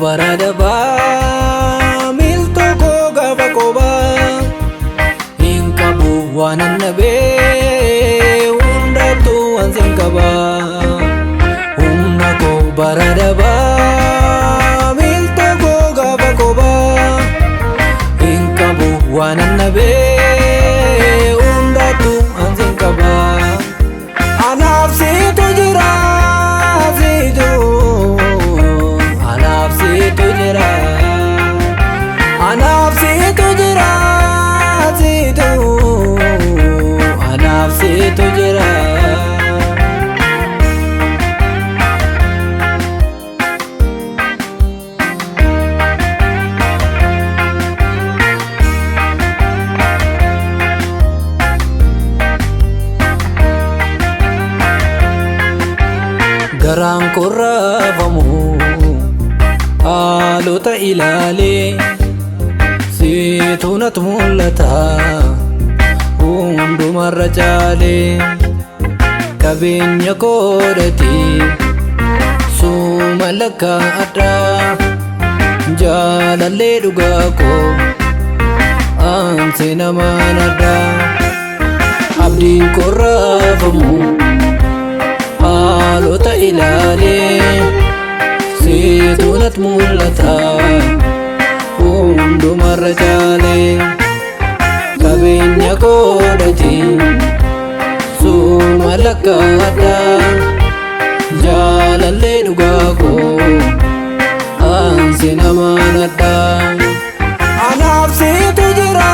Baradaba milto ko gaba koba inkabu wananabe undatu anzinkaba umna ko baradaba milto ko gaba koba inkabu wananabe undatu anzinkaba anafsi tujira zidu anafsi tujra zidu anafsi tujra garaan korraafamu haalota ilaalee siituu natti mul'ata hundumarra caalee qabeenya koodhati suma lakkaa'adha jaalallee dhugaa koo aansee namaan adda abdiin korraafamu haalota ilaalee siituu natti mul'ata hundumarra caalee qabeenya koodhati suma lakkaa'adha jaalallee dhugaa koo aansee namaan adda anaaf siitu jira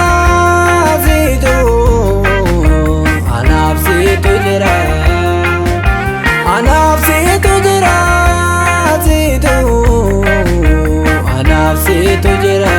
siitu anaaf siitu jira anaaf siitu jira siitu anaaf siitu jira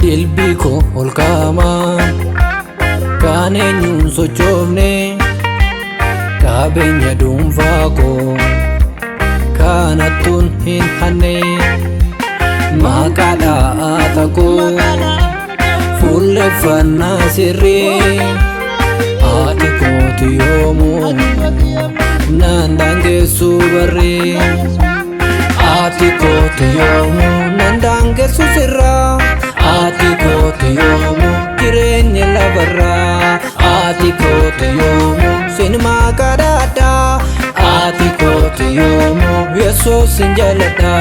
dilbii koo ol kaamaa kan eenyuun sochoofne qabeenya dhuunfaa koo kanattuun hin hanne maqaa dhaata koo fuulleffannaa sirrii haati kooti yoomuu nan daangessu barree haati kooti yoomuu nan daangessu sirraa haati kooti yoomuu jireenya lafarraa haati kooti yoomuu sin maqaa dhaadhaa haati kooti yoomuu yesuus sin jaaladha.